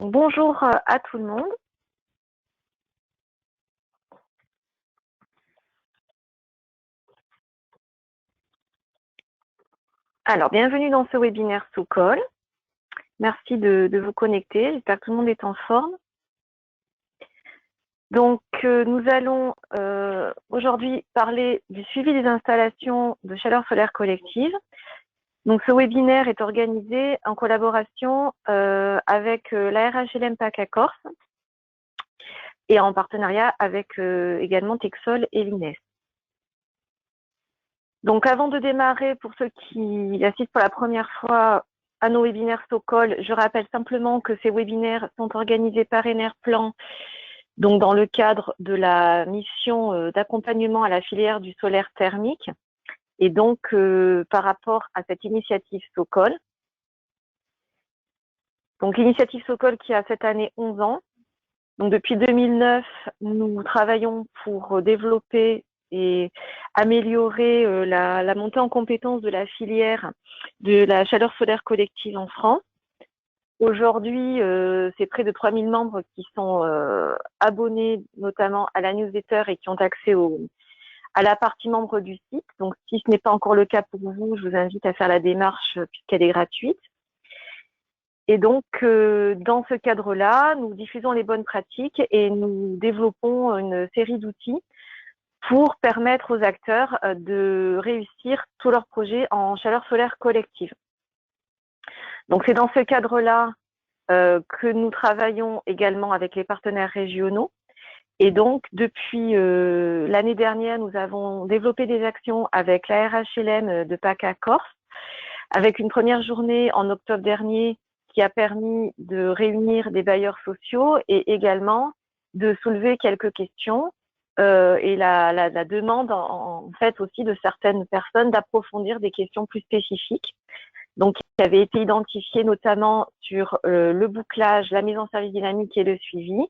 Bonjour à tout le monde. Alors, bienvenue dans ce webinaire Socol. Merci de vous connecter. J'espère que tout le monde est en forme. Donc, nous allons aujourd'hui parler du suivi des installations de chaleur solaire collective. Donc, ce webinaire est organisé en collaboration avec la RHLM PACA Corse et en partenariat avec également Texol et l'INES. Donc, avant de démarrer, pour ceux qui assistent pour la première fois à nos webinaires Socol, je rappelle simplement que ces webinaires sont organisés par Enerplan, donc dans le cadre de la mission d'accompagnement à la filière du solaire thermique, et donc par rapport à cette initiative Socol. Donc, l'initiative Socol qui a cette année 11 ans. Donc, depuis 2009, nous travaillons pour développer et améliorer la montée en compétence de la filière de la chaleur solaire collective en France. Aujourd'hui, c'est près de 3000 membres qui sont abonnés notamment à la newsletter et qui ont accès à la partie membre du site. Donc, si ce n'est pas encore le cas pour vous, je vous invite à faire la démarche puisqu'elle est gratuite. Et donc, dans ce cadre-là, nous diffusons les bonnes pratiques et nous développons une série d'outils pour permettre aux acteurs de réussir tous leurs projets en chaleur solaire collective. Donc, c'est dans ce cadre-là que nous travaillons également avec les partenaires régionaux. Et donc, depuis l'année dernière, nous avons développé des actions avec la RHLM de PACA Corse, avec une première journée en octobre dernier qui a permis de réunir des bailleurs sociaux et également de soulever quelques questions et la demande en fait aussi de certaines personnes d'approfondir des questions plus spécifiques. Donc, qui avaient été identifiées notamment sur le bouclage, la mise en service dynamique et le suivi.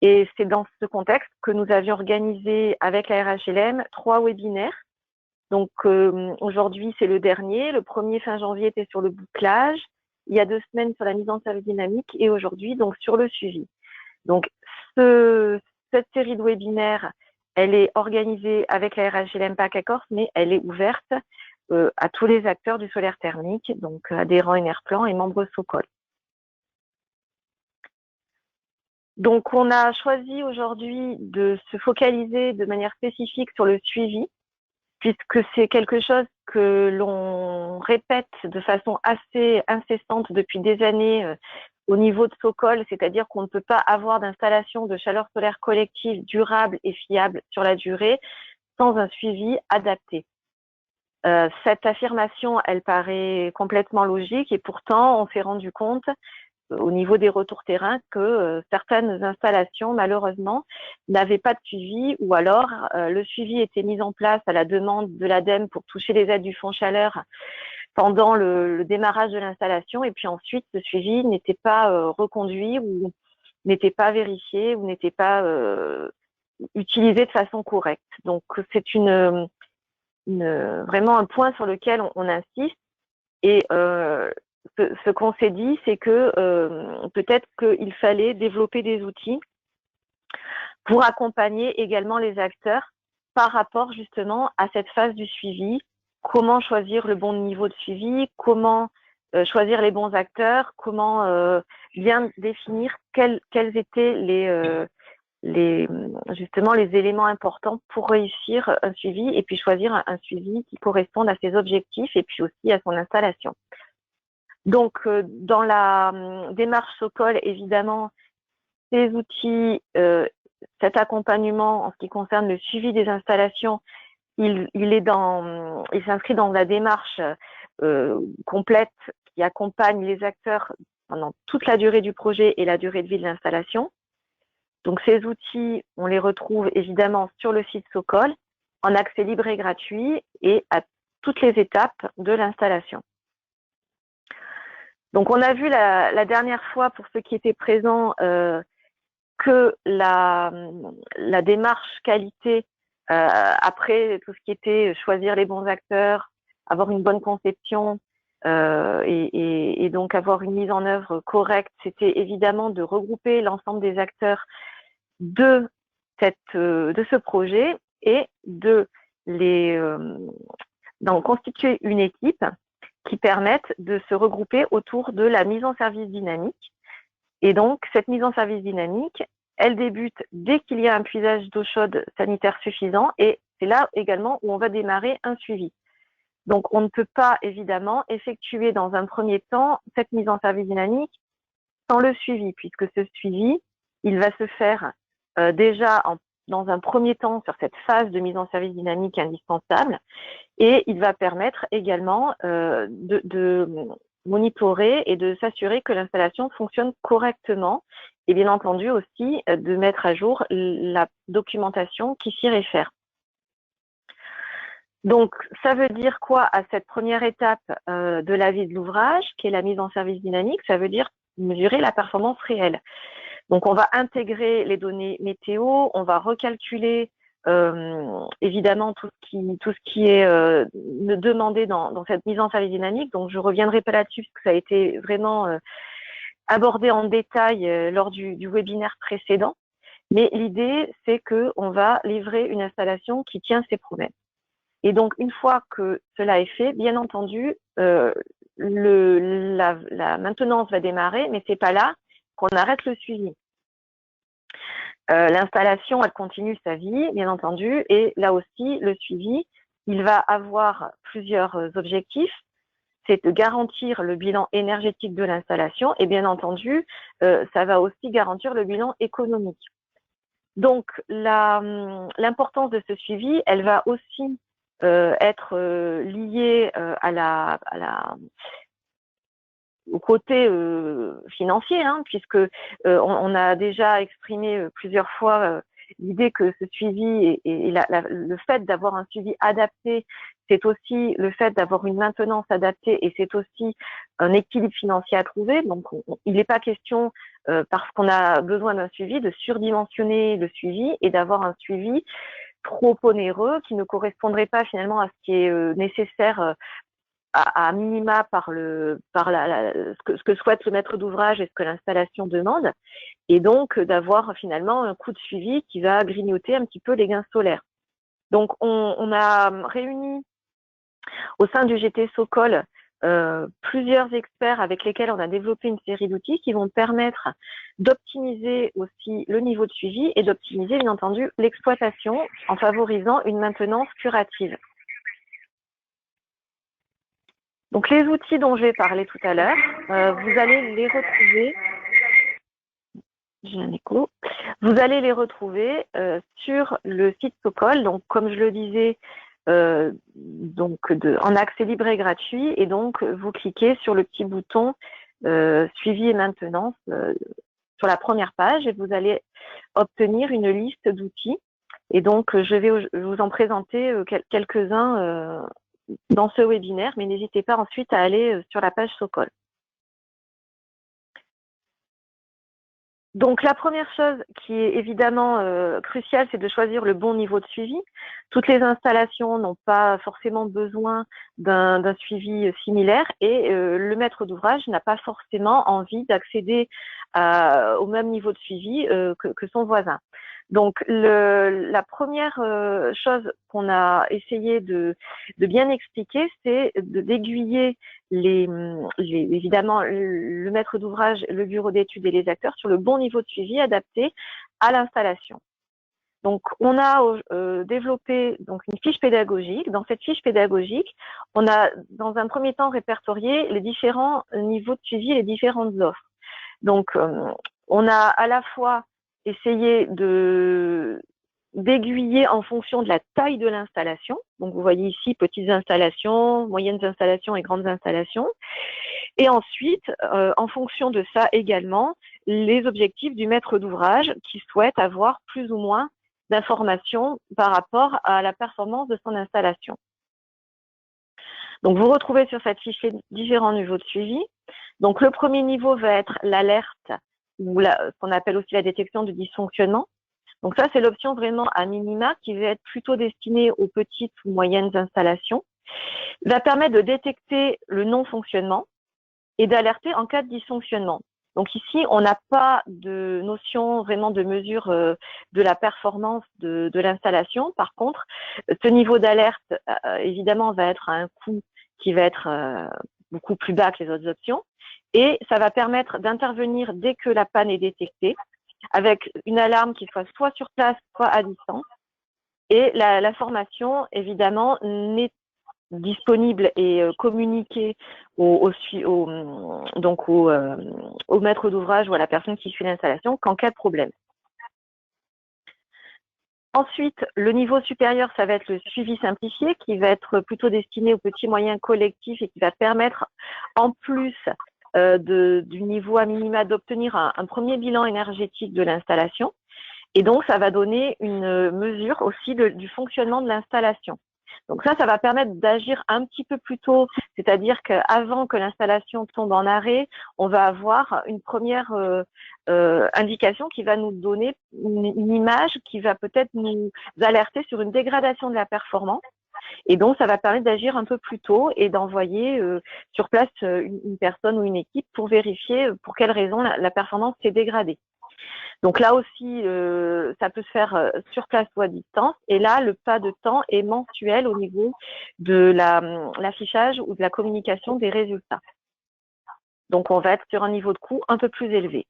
Et c'est dans ce contexte que nous avions organisé avec la RHLM 3 webinaires. Donc, aujourd'hui, c'est le dernier. Le premier fin janvier était sur le bouclage. Il y a 2 semaines sur la mise en service dynamique et aujourd'hui, donc, sur le suivi. Donc, cette série de webinaires, elle est organisée avec la RHLM PACA Corse, mais elle est ouverte à tous les acteurs du solaire thermique, donc adhérents Enerplan et membres Socol. Donc, on a choisi aujourd'hui de se focaliser de manière spécifique sur le suivi, puisque c'est quelque chose que l'on répète de façon assez incessante depuis des années au niveau de Socol, c'est-à-dire qu'on ne peut pas avoir d'installation de chaleur solaire collective durable et fiable sur la durée sans un suivi adapté. Cette affirmation, elle paraît complètement logique et pourtant, on s'est rendu compte au niveau des retours terrain que certaines installations, malheureusement, n'avaient pas de suivi ou alors le suivi était mis en place à la demande de l'ADEME pour toucher les aides du fonds chaleur pendant le démarrage de l'installation et puis ensuite ce suivi n'était pas reconduit ou n'était pas vérifié ou n'était pas utilisé de façon correcte. Donc c'est vraiment un point sur lequel on insiste et ce qu'on s'est dit, c'est que peut-être qu'il fallait développer des outils pour accompagner également les acteurs par rapport justement à cette phase du suivi. Comment choisir le bon niveau de suivi, comment choisir les bons acteurs, comment bien définir quels étaient justement les éléments importants pour réussir un suivi et puis choisir un suivi qui corresponde à ses objectifs et puis aussi à son installation. Donc, dans la démarche Socol, évidemment, ces outils, cet accompagnement en ce qui concerne le suivi des installations, il s'inscrit dans la démarche complète qui accompagne les acteurs pendant toute la durée du projet et la durée de vie de l'installation. Donc, ces outils, on les retrouve évidemment sur le site Socol, en accès libre et gratuit et à toutes les étapes de l'installation. Donc, on a vu la dernière fois, pour ceux qui étaient présents, que la démarche qualité, après tout ce qui était choisir les bons acteurs, avoir une bonne conception, et donc avoir une mise en œuvre correcte, c'était évidemment de regrouper l'ensemble des acteurs de ce projet et d'en constituer une équipe qui permette de se regrouper autour de la mise en service dynamique. Et donc, cette mise en service dynamique, elle débute dès qu'il y a un puisage d'eau chaude sanitaire suffisant, et c'est là également où on va démarrer un suivi. Donc, on ne peut pas évidemment effectuer dans un premier temps cette mise en service dynamique sans le suivi, puisque ce suivi, il va se faire déjà dans un premier temps sur cette phase de mise en service dynamique indispensable, et il va permettre également de monitorer et de s'assurer que l'installation fonctionne correctement, et bien entendu aussi de mettre à jour la documentation qui s'y réfère. Donc, ça veut dire quoi à cette première étape de la vie de l'ouvrage, qui est la mise en service dynamique? Ça veut dire mesurer la performance réelle. Donc, on va intégrer les données météo, on va recalculer évidemment tout ce qui est demandé dans cette mise en service dynamique. Donc, je reviendrai pas là-dessus parce que ça a été vraiment abordé en détail lors du webinaire précédent. Mais l'idée, c'est qu'on va livrer une installation qui tient ses promesses. Et donc, une fois que cela est fait, bien entendu, la maintenance va démarrer, mais c'est pas là qu'on arrête le suivi. L'installation, elle continue sa vie, bien entendu, et là aussi, le suivi, il va avoir plusieurs objectifs. C'est de garantir le bilan énergétique de l'installation, et bien entendu, ça va aussi garantir le bilan économique. Donc, l'importance de ce suivi, elle va aussi être liée au côté financier, hein, puisque on a déjà exprimé plusieurs fois l'idée que ce suivi et le fait d'avoir un suivi adapté, c'est aussi le fait d'avoir une maintenance adaptée, et c'est aussi un équilibre financier à trouver. Donc, il n'est pas question, parce qu'on a besoin d'un suivi, de surdimensionner le suivi et d'avoir un suivi trop onéreux qui ne correspondrait pas finalement à ce qui est nécessaire à minima par ce que souhaite le maître d'ouvrage et ce que l'installation demande, et donc d'avoir finalement un coût de suivi qui va grignoter un petit peu les gains solaires. Donc on a réuni au sein du GT Sokol plusieurs experts avec lesquels on a développé une série d'outils qui vont permettre d'optimiser aussi le niveau de suivi et d'optimiser bien entendu l'exploitation en favorisant une maintenance curative. Donc les outils dont je vais parler tout à l'heure, vous allez les retrouver. J'ai un écho. Vous allez les retrouver sur le site Sokol. Donc comme je le disais, en accès libre et gratuit, et donc vous cliquez sur le petit bouton suivi et maintenance sur la première page, et vous allez obtenir une liste d'outils, et donc je vais vous en présenter quelques-uns dans ce webinaire, mais n'hésitez pas ensuite à aller sur la page Sokol. Donc la première chose qui est évidemment cruciale, c'est de choisir le bon niveau de suivi. Toutes les installations n'ont pas forcément besoin d'un suivi similaire, et le maître d'ouvrage n'a pas forcément envie d'accéder au même niveau de suivi que son voisin. Donc la première chose qu'on a essayé de bien expliquer, c'est d'aiguiller évidemment le maître d'ouvrage, le bureau d'études et les acteurs sur le bon niveau de suivi adapté à l'installation. Donc, on a développé donc une fiche pédagogique. Dans cette fiche pédagogique, on a dans un premier temps répertorié les différents niveaux de suivi et les différentes offres. Donc, on a à la fois essayé d'aiguiller en fonction de la taille de l'installation. Donc, vous voyez ici petites installations, moyennes installations et grandes installations. Et ensuite, en fonction de ça également, les objectifs du maître d'ouvrage qui souhaite avoir plus ou moins d'informations par rapport à la performance de son installation. Donc, vous retrouvez sur cette fiche les différents niveaux de suivi. Donc, le premier niveau va être l'alerte, ou ce qu'on appelle aussi la détection de dysfonctionnement. Donc ça, c'est l'option vraiment à minima qui va être plutôt destinée aux petites ou moyennes installations. va permettre de détecter le non-fonctionnement et d'alerter en cas de dysfonctionnement. Donc ici, on n'a pas de notion vraiment de mesure de la performance de l'installation. Par contre, ce niveau d'alerte, évidemment, va être à un coût qui va être beaucoup plus bas que les autres options. Et ça va permettre d'intervenir dès que la panne est détectée, avec une alarme qui soit sur place, soit à distance. Et la formation, évidemment, n'est disponible et communiquée au maître d'ouvrage ou à la personne qui suit l'installation qu'en cas de problème. Ensuite, le niveau supérieur, ça va être le suivi simplifié qui va être plutôt destiné aux petits moyens collectifs et qui va permettre, en plus du niveau à minima, d'obtenir un premier bilan énergétique de l'installation. Et donc, ça va donner une mesure aussi du fonctionnement de l'installation. Donc ça va permettre d'agir un petit peu plus tôt, c'est-à-dire qu'avant que l'installation tombe en arrêt, on va avoir une première indication qui va nous donner une image qui va peut-être nous alerter sur une dégradation de la performance. Et donc, ça va permettre d'agir un peu plus tôt et d'envoyer sur place une personne ou une équipe pour vérifier pour quelles raisons la performance s'est dégradée. Donc là aussi, ça peut se faire sur place ou à distance. Et là, le pas de temps est mensuel au niveau de l'affichage ou de la communication des résultats. Donc, on va être sur un niveau de coût un peu plus élevé.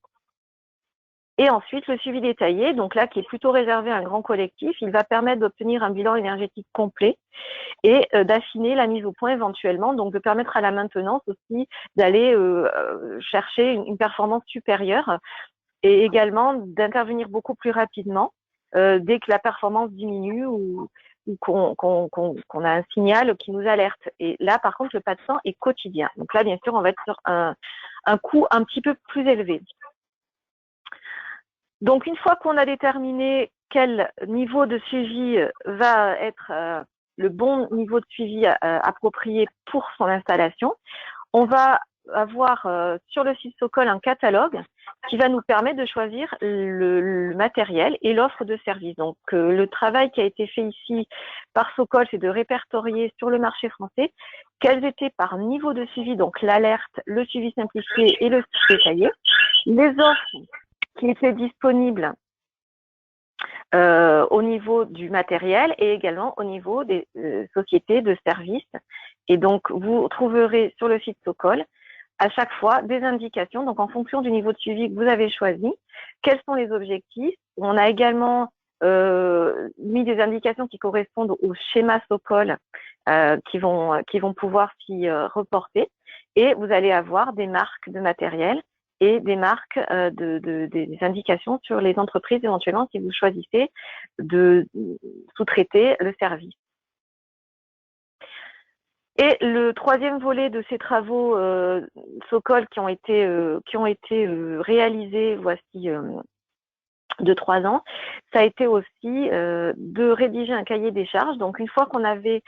Et ensuite, le suivi détaillé, donc là, qui est plutôt réservé à un grand collectif, il va permettre d'obtenir un bilan énergétique complet et d'affiner la mise au point éventuellement, donc de permettre à la maintenance aussi d'aller chercher une performance supérieure et également d'intervenir beaucoup plus rapidement dès que la performance diminue ou qu'on a un signal qui nous alerte. Et là, par contre, le pas de temps est quotidien. Donc là, bien sûr, on va être sur un coût un petit peu plus élevé. Donc, une fois qu'on a déterminé quel niveau de suivi va être le bon niveau de suivi approprié pour son installation, on va avoir sur le site Sokol un catalogue qui va nous permettre de choisir le matériel et l'offre de service. Donc, le travail qui a été fait ici par Sokol, c'est de répertorier sur le marché français quels étaient par niveau de suivi, donc l'alerte, le suivi simplifié et le suivi détaillé, les offres qui étaient disponibles au niveau du matériel et également au niveau des sociétés de services. Et donc, vous trouverez sur le site Sokol à chaque fois des indications, donc en fonction du niveau de suivi que vous avez choisi, quels sont les objectifs. On a également mis des indications qui correspondent au schéma Sokol qui vont pouvoir s'y reporter. Et vous allez avoir des marques de matériel et des marques des indications sur les entreprises éventuellement si vous choisissez de sous-traiter le service. Et le troisième volet de ces travaux Sokol qui ont été réalisés voici de 3 ans, ça a été aussi de rédiger un cahier des charges. Donc une fois qu'on avait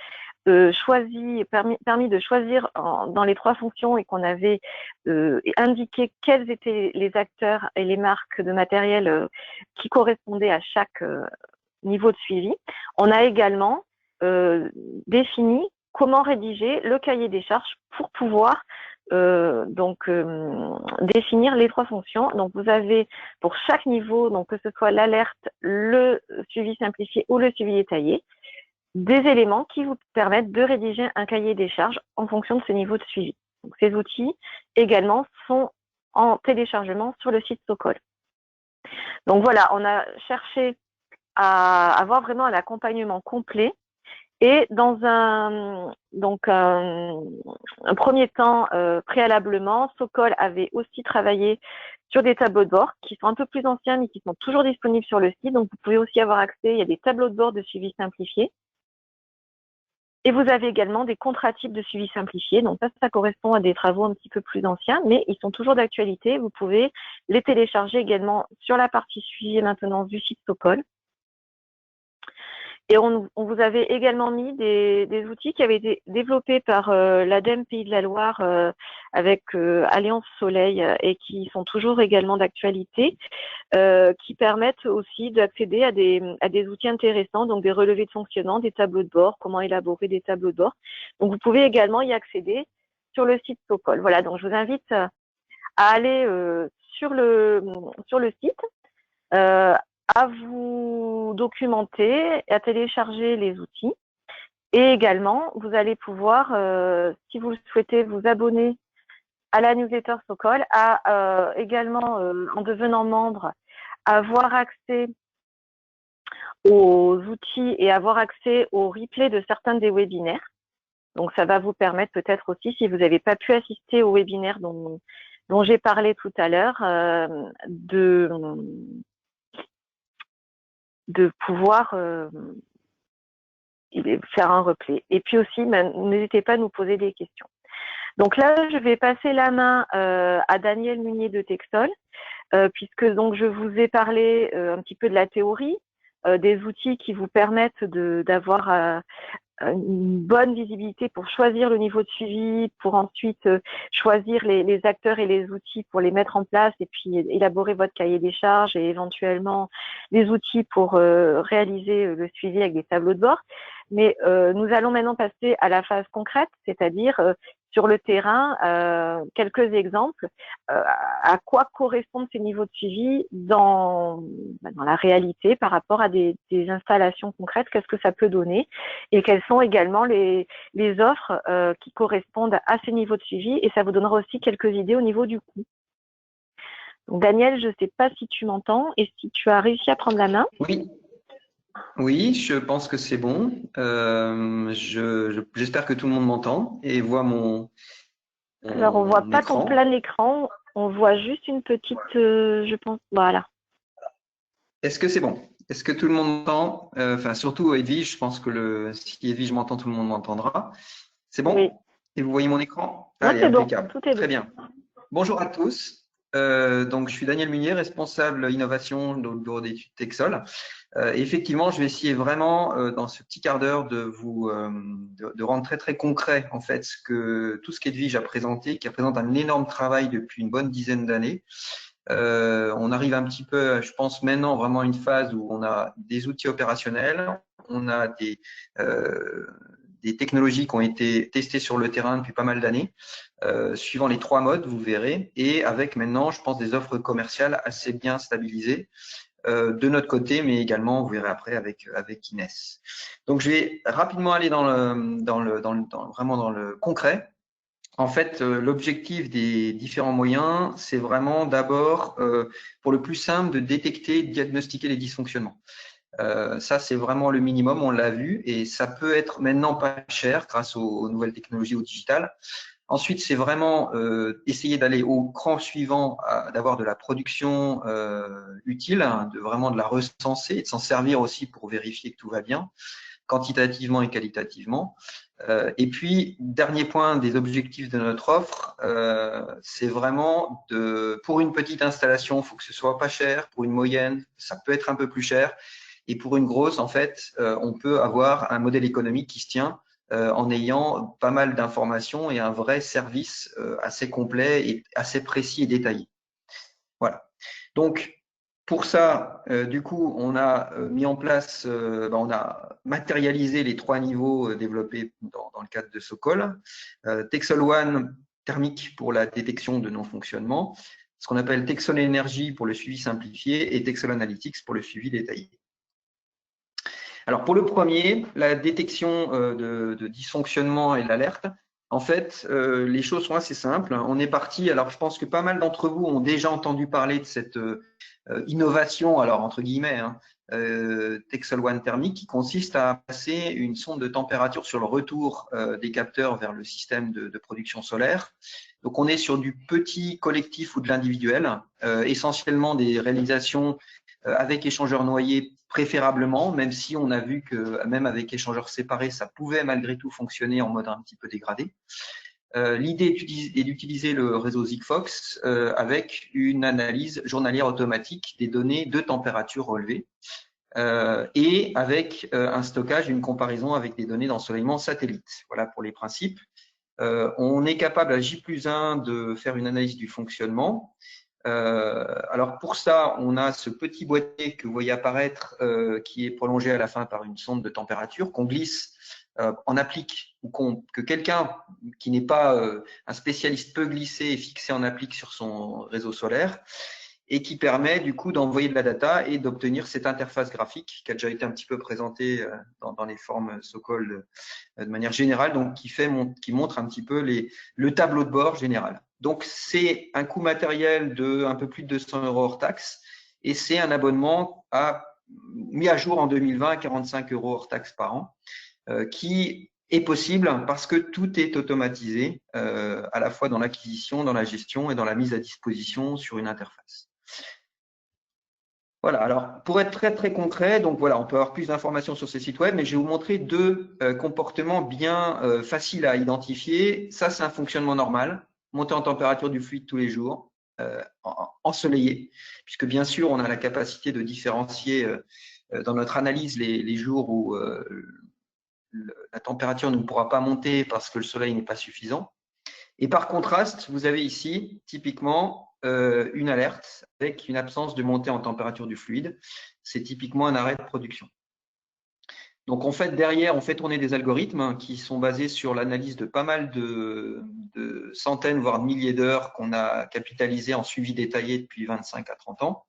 permis de choisir dans les 3 fonctions et qu'on avait indiqué quels étaient les acteurs et les marques de matériel qui correspondaient à chaque niveau de suivi, on a également défini comment rédiger le cahier des charges pour pouvoir définir les 3 fonctions. Donc, vous avez pour chaque niveau, donc que ce soit l'alerte, le suivi simplifié ou le suivi détaillé, des éléments qui vous permettent de rédiger un cahier des charges en fonction de ce niveau de suivi. Donc, ces outils également sont en téléchargement sur le site Sokol. Donc voilà, on a cherché à avoir vraiment un accompagnement complet. Et dans un premier temps, préalablement, Sokol avait aussi travaillé sur des tableaux de bord qui sont un peu plus anciens, mais qui sont toujours disponibles sur le site. Donc, vous pouvez aussi avoir accès. Il y a des tableaux de bord de suivi simplifié. Et vous avez également des contrats types de suivi simplifié. Donc, ça correspond à des travaux un petit peu plus anciens, mais ils sont toujours d'actualité. Vous pouvez les télécharger également sur la partie suivi et maintenance du site Sokol. Et on vous avait également mis des outils qui avaient été développés par l'ADEME Pays de la Loire avec Alliance Soleil et qui sont toujours également d'actualité, qui permettent aussi d'accéder à des outils intéressants, donc des relevés de fonctionnement, des tableaux de bord, comment élaborer des tableaux de bord. Donc vous pouvez également y accéder sur le site Socol. Voilà, donc je vous invite à aller sur le site, à vous documenter, à télécharger les outils. Et également, vous allez pouvoir, si vous le souhaitez, vous abonner à la newsletter Socol, à également, en devenant membre, avoir accès aux outils et avoir accès aux replays de certains des webinaires. Donc, ça va vous permettre peut-être aussi, si vous n'avez pas pu assister au webinaire dont j'ai parlé tout à l'heure, de pouvoir faire un replay. Et puis aussi, n'hésitez pas à nous poser des questions. Donc là, je vais passer la main à Daniel Munier de Texol, puisque donc je vous ai parlé un petit peu de la théorie, des outils qui vous permettent d'avoir une bonne visibilité pour choisir le niveau de suivi, pour ensuite choisir les acteurs et les outils pour les mettre en place et puis élaborer votre cahier des charges et éventuellement les outils pour réaliser le suivi avec des tableaux de bord. Mais nous allons maintenant passer à la phase concrète, c'est-à-dire sur le terrain, quelques exemples, à quoi correspondent ces niveaux de suivi dans la réalité par rapport à des installations concrètes, qu'est-ce que ça peut donner et quelles sont également les offres qui correspondent à ces niveaux de suivi, et ça vous donnera aussi quelques idées au niveau du coût. Donc Daniel, je ne sais pas si tu m'entends et si tu as réussi à prendre la main. Oui. Oui, je pense que c'est bon. J'espère que tout le monde m'entend et voit mon Alors, on ne voit pas écran. ton plein écran, on voit juste une petite, je pense, voilà. Est-ce que c'est bon? Est-ce que tout le monde m'entend? Enfin, surtout Edwige, je pense que si Edwige m'entend, tout le monde m'entendra. C'est bon? Oui. Et vous voyez mon écran? Non, Allez, c'est bon, impeccable. tout est bon. Très bien. Bonjour à tous. Donc, je suis Daniel Munier, responsable innovation au bureau d'études Texol. Effectivement, je vais essayer vraiment dans ce petit quart d'heure de rendre très très concret en fait tout ce qu'Edwige a présenté, qui représente un énorme travail depuis une bonne dizaine d'années. On arrive un petit peu, je pense maintenant vraiment à une phase où on a des outils opérationnels, on a des technologies qui ont été testées sur le terrain depuis pas mal d'années, suivant les 3 modes, vous verrez, et avec maintenant, je pense, des offres commerciales assez bien stabilisées de notre côté, mais également, vous verrez après, avec Inès. Donc, je vais rapidement aller vraiment dans le concret. En fait, l'objectif des différents moyens, c'est vraiment d'abord, pour le plus simple, de détecter, de diagnostiquer les dysfonctionnements. Ça, c'est vraiment le minimum, on l'a vu, et ça peut être maintenant pas cher grâce aux nouvelles technologies, au digital. Ensuite, c'est vraiment essayer d'aller au cran suivant, d'avoir de la production utile, hein, vraiment de la recenser et de s'en servir aussi pour vérifier que tout va bien, quantitativement et qualitativement. Et puis, dernier point des objectifs de notre offre, c'est vraiment pour une petite installation, il faut que ce soit pas cher. Pour une moyenne, ça peut être un peu plus cher. Et pour une grosse, en fait, on peut avoir un modèle économique qui se tient en ayant pas mal d'informations et un vrai service assez complet et assez précis et détaillé. Voilà. Donc, pour ça, du coup, on a mis en place, on a matérialisé les 3 niveaux développés dans le cadre de Socol. Texol One thermique pour la détection de non-fonctionnement, ce qu'on appelle Texol Energy pour le suivi simplifié et Texol Analytics pour le suivi détaillé. Alors, pour le premier, la détection de dysfonctionnement et l'alerte, en fait, les choses sont assez simples. On est parti, alors je pense que pas mal d'entre vous ont déjà entendu parler de cette innovation, alors entre guillemets, hein, Texol One thermique, qui consiste à passer une sonde de température sur le retour des capteurs vers le système de production solaire. Donc, on est sur du petit collectif ou de l'individuel, essentiellement des réalisations avec échangeurs noyés préférablement, même si on a vu que même avec échangeurs séparés, ça pouvait malgré tout fonctionner en mode un petit peu dégradé. L'idée est d'utiliser le réseau Sigfox avec une analyse journalière automatique des données de température relevées. et avec un stockage, une comparaison avec des données d'ensoleillement satellite. Voilà pour les principes. On est capable à J+1 de faire une analyse du fonctionnement. Alors pour ça, on a ce petit boîtier que vous voyez apparaître qui est prolongé à la fin par une sonde de température qu'on glisse en applique ou que quelqu'un qui n'est pas un spécialiste peut glisser et fixer en applique sur son réseau solaire et qui permet du coup d'envoyer de la data et d'obtenir cette interface graphique qui a déjà été un petit peu présentée dans les formes so-called de manière générale, donc qui montre un petit peu le tableau de bord général. Donc c'est un coût matériel de un peu plus de 200 € hors taxe et c'est un abonnement mis à jour en 2020 à 45 € hors taxe par an, qui est possible parce que tout est automatisé à la fois dans l'acquisition, dans la gestion et dans la mise à disposition sur une interface. Voilà, alors pour être très concret, donc voilà, on peut avoir plus d'informations sur ces sites web, mais je vais vous montrer deux comportements bien faciles à identifier. Ça, c'est un fonctionnement normal, montée en température du fluide tous les jours, ensoleillé, puisque bien sûr, on a la capacité de différencier dans notre analyse les jours où la température ne pourra pas monter parce que le soleil n'est pas suffisant. Et par contraste, vous avez ici typiquement une alerte avec une absence de montée en température du fluide. C'est typiquement un arrêt de production. Donc en fait, derrière, on fait tourner des algorithmes qui sont basés sur l'analyse de pas mal de centaines, voire de milliers d'heures qu'on a capitalisées en suivi détaillé depuis 25 à 30 ans.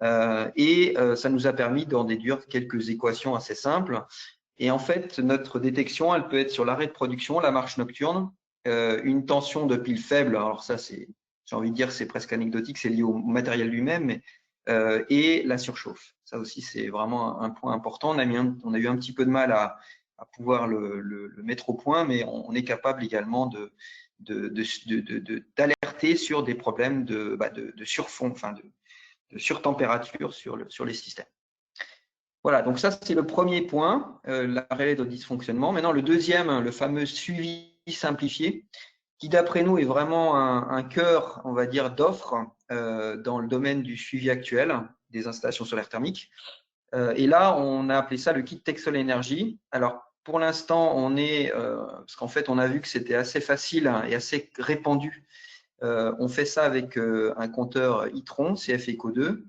Ça nous a permis d'en déduire quelques équations assez simples. Et en fait, notre détection, elle peut être sur l'arrêt de production, la marche nocturne, une tension de pile faible. Alors ça, j'ai envie de dire, c'est presque anecdotique, c'est lié au matériel lui-même, et la surchauffe. Ça aussi, c'est vraiment un point important. On a eu un petit peu de mal à pouvoir le mettre au point, mais on est capable également d'alerter sur des problèmes de surfond, enfin de surtempérature sur les systèmes. Voilà, donc ça, c'est le premier point, l'arrêt de dysfonctionnement. Maintenant, le deuxième, le fameux suivi simplifié, qui d'après nous est vraiment un cœur, on va dire, d'offres dans le domaine du suivi actuel des installations solaires thermiques. Et là, on a appelé ça le kit Texel Energy. Alors, pour l'instant, parce qu'en fait, on a vu que c'était assez facile et assez répandu. On fait ça avec un compteur e-tron CFECO2,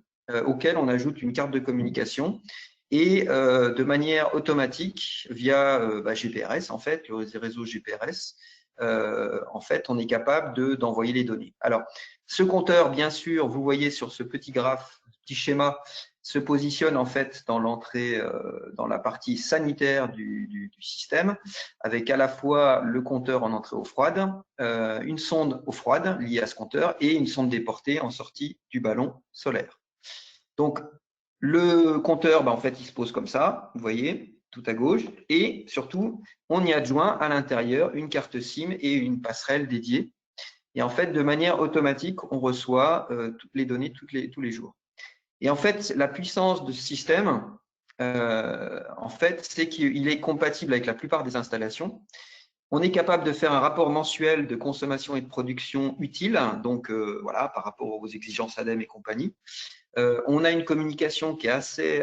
auquel on ajoute une carte de communication et de manière automatique via GPRS, en fait, le réseau GPRS, en fait, on est capable d'envoyer les données. Alors, ce compteur, bien sûr, vous voyez sur ce petit graphe, petit schéma, se positionne en fait dans l'entrée, dans la partie sanitaire du système, avec à la fois le compteur en entrée eau froide, une sonde eau froide liée à ce compteur et une sonde déportée en sortie du ballon solaire. Donc, le compteur, en fait, il se pose comme ça, vous voyez, tout à gauche, et surtout, on y adjoint à l'intérieur une carte SIM et une passerelle dédiée. Et en fait, de manière automatique, on reçoit toutes les données tous les jours. Et en fait, la puissance de ce système, en fait, c'est qu'il est compatible avec la plupart des installations. On est capable de faire un rapport mensuel de consommation et de production utile, donc voilà, par rapport aux exigences ADEME et compagnie. On a une communication qui est assez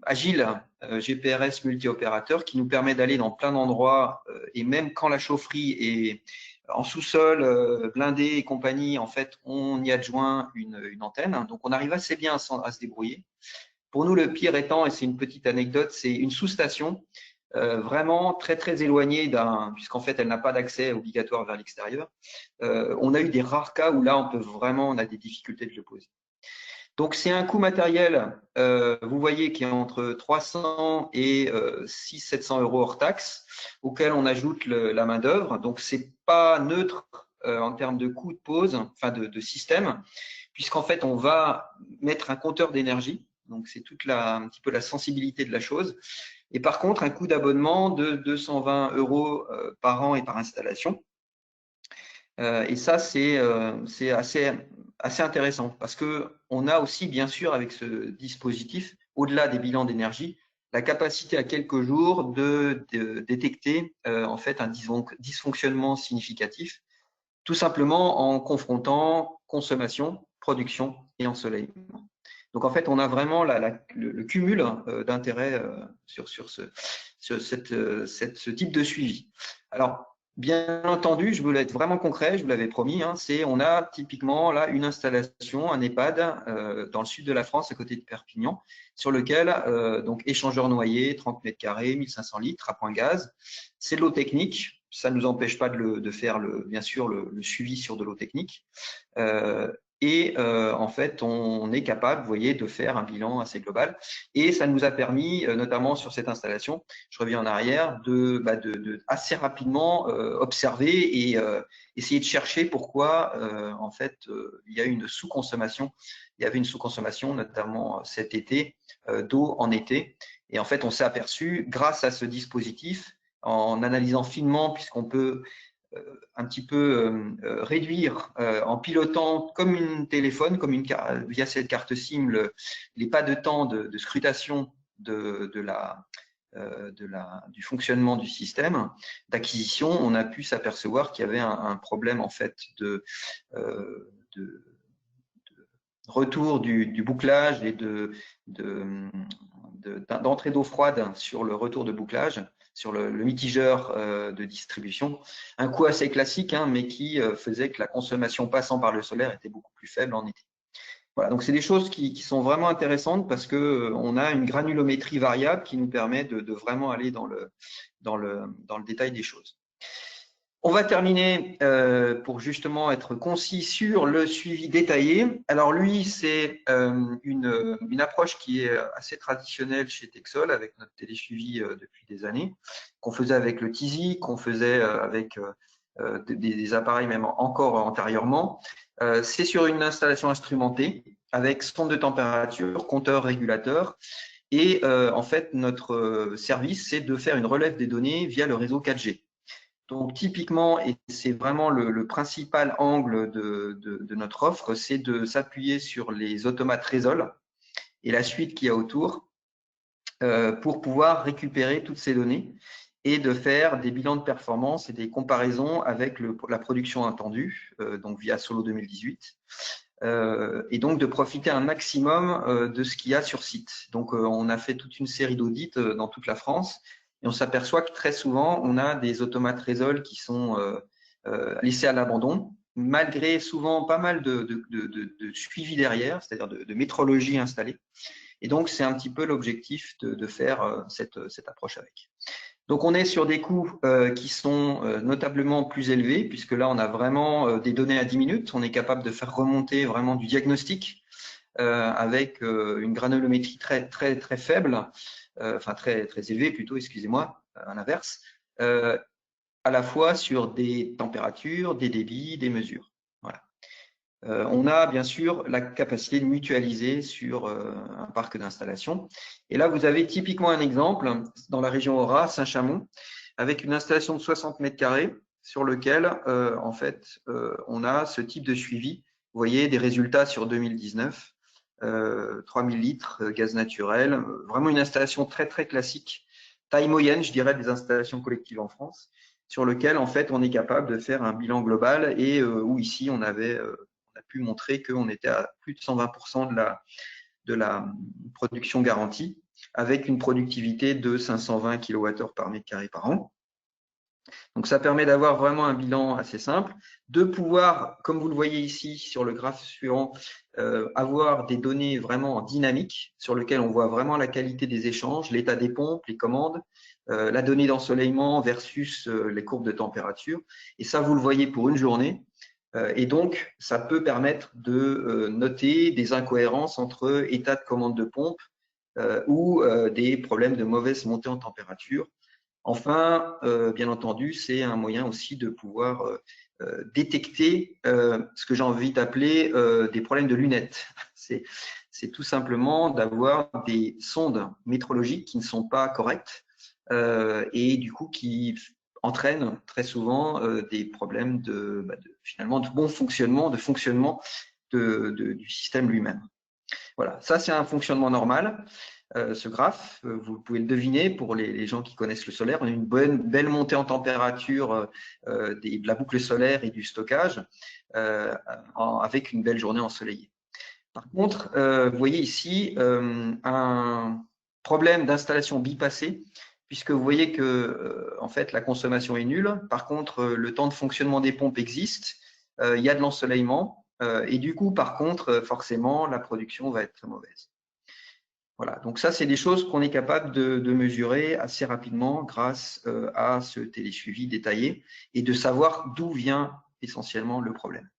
agile, GPRS multi-opérateur, qui nous permet d'aller dans plein d'endroits et même quand la chaufferie est en sous-sol, blindé et compagnie, en fait, on y adjoint une antenne. Donc, on arrive assez bien à se débrouiller. Pour nous, le pire étant, et c'est une petite anecdote, c'est une sous-station vraiment très éloignée puisqu'en fait, elle n'a pas d'accès obligatoire vers l'extérieur. On a eu des rares cas où là, on a des difficultés de le poser. Donc, c'est un coût matériel, vous voyez, qui est entre 300 et 600-700 € hors taxe, auquel on ajoute la main-d'œuvre. Donc, ce n'est pas neutre en termes de coût de pose, enfin de système, puisqu'en fait, on va mettre un compteur d'énergie. Donc, c'est un petit peu la sensibilité de la chose. Et par contre, un coût d'abonnement de 220 € par an et par installation. Et ça, c'est assez intéressant parce qu'on a aussi, bien sûr, avec ce dispositif, au-delà des bilans d'énergie, la capacité à quelques jours de détecter en fait un dysfonctionnement significatif, tout simplement en confrontant consommation, production et ensoleillement. Donc en fait, on a vraiment le cumul d'intérêts sur ce type de suivi. Alors, bien entendu, je voulais être vraiment concret, je vous l'avais promis, hein, on a typiquement là une installation, un EHPAD dans le sud de la France, à côté de Perpignan, sur lequel, donc échangeur noyé, 30 mètres carrés, 1500 litres à point gaz. C'est de l'eau technique, ça ne nous empêche pas de faire bien sûr le suivi sur de l'eau technique. En fait, on est capable, vous voyez, de faire un bilan assez global. Et ça nous a permis, notamment sur cette installation, je reviens en arrière, de assez rapidement observer et essayer de chercher pourquoi, en fait, il y a une sous-consommation. Il y avait une sous-consommation, notamment cet été, d'eau en été. Et en fait, on s'est aperçu, grâce à ce dispositif, en analysant finement, puisqu'on peut un petit peu réduire en pilotant comme une téléphone, via cette carte SIM, les pas de temps de scrutation du fonctionnement du système d'acquisition. On a pu s'apercevoir qu'il y avait un problème en fait de retour du bouclage et d'entrée d'eau froide sur le retour de bouclage, sur le mitigeur de distribution. Un coût assez classique, hein, mais qui faisait que la consommation passant par le solaire était beaucoup plus faible en été. Voilà, donc c'est des choses qui sont vraiment intéressantes parce que on a une granulométrie variable qui nous permet de vraiment aller dans le détail des choses. On va terminer pour justement être concis sur le suivi détaillé. Alors lui, c'est une approche qui est assez traditionnelle chez Texol avec notre télésuivi depuis des années, qu'on faisait avec le TISI, qu'on faisait avec des appareils même encore antérieurement. C'est sur une installation instrumentée avec sonde de température, compteur régulateur. Et en fait, notre service, c'est de faire une relève des données via le réseau 4G. Donc, typiquement, et c'est vraiment le principal angle de notre offre, c'est de s'appuyer sur les automates Resol et la suite qu'il y a autour pour pouvoir récupérer toutes ces données et de faire des bilans de performance et des comparaisons avec la production attendue, donc via Solo 2018, et donc de profiter un maximum de ce qu'il y a sur site. Donc, on a fait toute une série d'audits dans toute la France. Et on s'aperçoit que très souvent, on a des automates Resol qui sont laissés à l'abandon, malgré souvent pas mal de suivi derrière, c'est-à-dire de métrologie installée. Et donc, c'est un petit peu l'objectif de faire cette approche avec. Donc, on est sur des coûts qui sont notablement plus élevés, puisque là, on a vraiment des données à 10 minutes. On est capable de faire remonter vraiment du diagnostic avec une granulométrie très, très, très faible, enfin très, très élevée plutôt, excusez-moi, à l'inverse, à la fois sur des températures, des débits, des mesures. Voilà. On a bien sûr la capacité de mutualiser sur un parc d'installation. Et là, vous avez typiquement un exemple dans la région Aura, Saint-Chamond, avec une installation de 60 mètres carrés sur lequel, en fait, on a ce type de suivi. Vous voyez des résultats sur 2019, 3000 litres gaz naturel, vraiment une installation très, très classique, taille moyenne, je dirais, des installations collectives en France, sur lequel, en fait, on est capable de faire un bilan global et où ici, on a pu montrer qu'on était à plus de 120% de la production garantie, avec une productivité de 520 kWh par mètre carré par an. Donc, ça permet d'avoir vraiment un bilan assez simple, de pouvoir, comme vous le voyez ici sur le graphe suivant, avoir des données vraiment en dynamique sur lesquelles on voit vraiment la qualité des échanges, l'état des pompes, les commandes, la donnée d'ensoleillement versus les courbes de température. Et ça, vous le voyez pour une journée. Et donc, ça peut permettre de noter des incohérences entre état de commande de pompe ou des problèmes de mauvaise montée en température. Enfin, bien entendu, c'est un moyen aussi de pouvoir détecter ce que j'ai envie d'appeler des problèmes de lunettes. C'est tout simplement d'avoir des sondes métrologiques qui ne sont pas correctes et du coup qui entraînent très souvent des problèmes finalement de bon fonctionnement, du système lui-même. Voilà, ça c'est un fonctionnement normal. Ce graphe, vous pouvez le deviner pour les gens qui connaissent le solaire. On a une belle montée en température de la boucle solaire et du stockage avec une belle journée ensoleillée. Par contre, vous voyez ici un problème d'installation bipassée, puisque vous voyez que en fait la consommation est nulle. Par contre, le temps de fonctionnement des pompes existe. Il y a de l'ensoleillement et du coup, par contre, forcément, la production va être très mauvaise. Voilà, donc ça, c'est des choses qu'on est capable de mesurer assez rapidement grâce à ce télésuivi détaillé et de savoir d'où vient essentiellement le problème.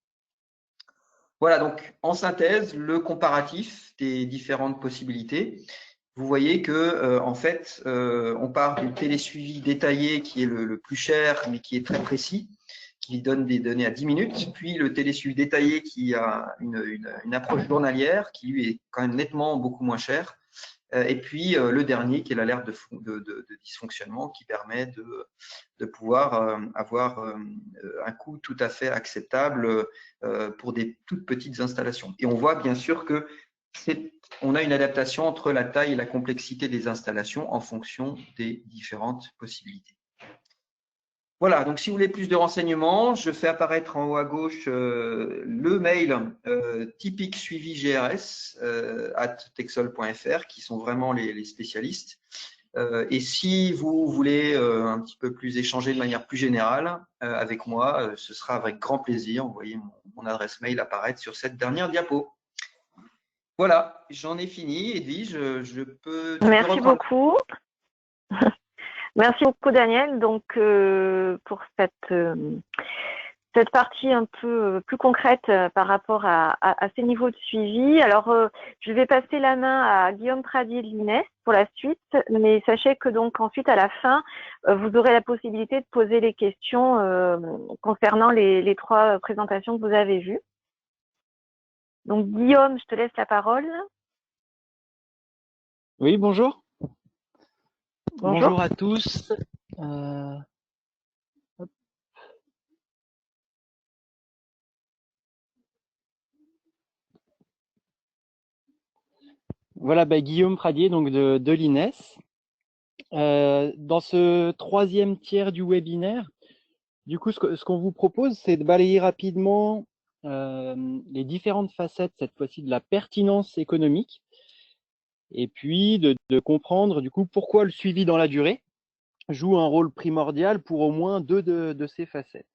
Voilà, donc en synthèse, le comparatif des différentes possibilités. Vous voyez que en fait, on part du télésuivi détaillé qui est le plus cher, mais qui est très précis, qui donne des données à 10 minutes, puis le télésuivi détaillé qui a une approche journalière, qui lui est quand même nettement beaucoup moins cher, et puis le dernier qui est l'alerte de dysfonctionnement qui permet de pouvoir avoir un coût tout à fait acceptable pour des toutes petites installations. Et on voit bien sûr que on a une adaptation entre la taille et la complexité des installations en fonction des différentes possibilités. Voilà, donc si vous voulez plus de renseignements, je fais apparaître en haut à gauche le mail typique suivi GRS @texol.fr qui sont vraiment les spécialistes. Et si vous voulez un petit peu plus échanger de manière plus générale avec moi, ce sera avec grand plaisir. Vous voyez mon adresse mail apparaître sur cette dernière diapo. Voilà, j'en ai fini. Edwige, tu peux reprendre. Beaucoup. Merci beaucoup, Daniel. Donc, pour cette partie un peu plus concrète par rapport à ces niveaux de suivi. Alors, je vais passer la main à Guillaume Pradier de l'INES pour la suite, mais sachez que donc ensuite, à la fin, vous aurez la possibilité de poser les questions concernant les trois présentations que vous avez vues. Donc, Guillaume, je te laisse la parole. Oui, bonjour. Bonjour à tous. Voilà, Guillaume Pradier, donc de l'INES. Dans ce troisième tiers du webinaire, du coup, ce qu'on vous propose, c'est de balayer rapidement les différentes facettes, cette fois-ci, de la pertinence économique, et puis de comprendre, du coup, pourquoi le suivi dans la durée joue un rôle primordial pour au moins deux de ces facettes.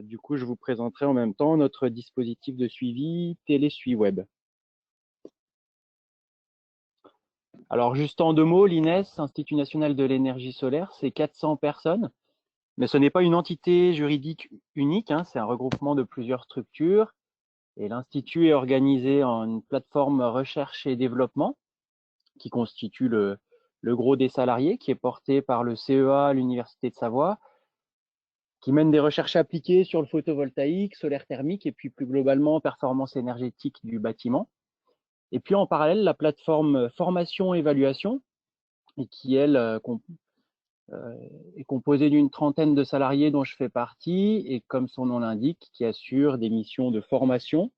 Du coup, je vous présenterai en même temps notre dispositif de suivi TéléSuiWeb. Alors, juste en deux mots, l'INES, Institut national de l'énergie solaire, c'est 400 personnes, mais ce n'est pas une entité juridique unique, hein, c'est un regroupement de plusieurs structures. Et l'Institut est organisé en une plateforme recherche et développement qui constitue le gros des salariés, qui est porté par le CEA, l'Université de Savoie, qui mène des recherches appliquées sur le photovoltaïque, solaire thermique et puis plus globalement performance énergétique du bâtiment. Et puis en parallèle, la plateforme formation-évaluation, et qui, elle, est composée d'une trentaine de salariés dont je fais partie, et comme son nom l'indique, qui assure des missions de formation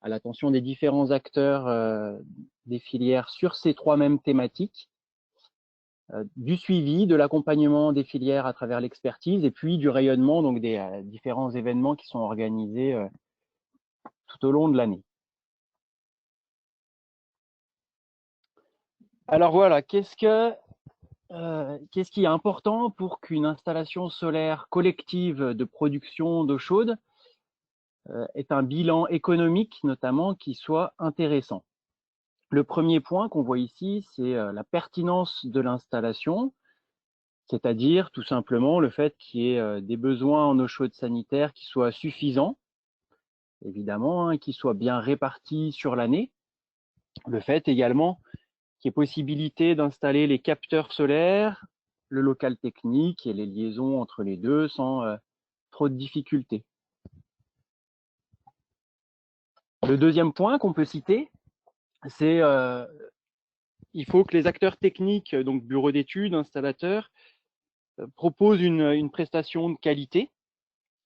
à l'attention des différents acteurs des filières sur ces trois mêmes thématiques, du suivi, de l'accompagnement des filières à travers l'expertise, et puis du rayonnement, donc des différents événements qui sont organisés tout au long de l'année. Alors voilà, qu'est-ce qui est important pour qu'une installation solaire collective de production d'eau chaude ait un bilan économique notamment qui soit intéressant? Le premier point qu'on voit ici, c'est la pertinence de l'installation, c'est-à-dire tout simplement le fait qu'il y ait des besoins en eau chaude sanitaire qui soient suffisants, évidemment, hein, qui soient bien répartis sur l'année. Le fait également qu'il y ait possibilité d'installer les capteurs solaires, le local technique et les liaisons entre les deux sans trop de difficultés. Le deuxième point qu'on peut citer, c'est il faut que les acteurs techniques, donc bureaux d'études, installateurs, proposent une prestation de qualité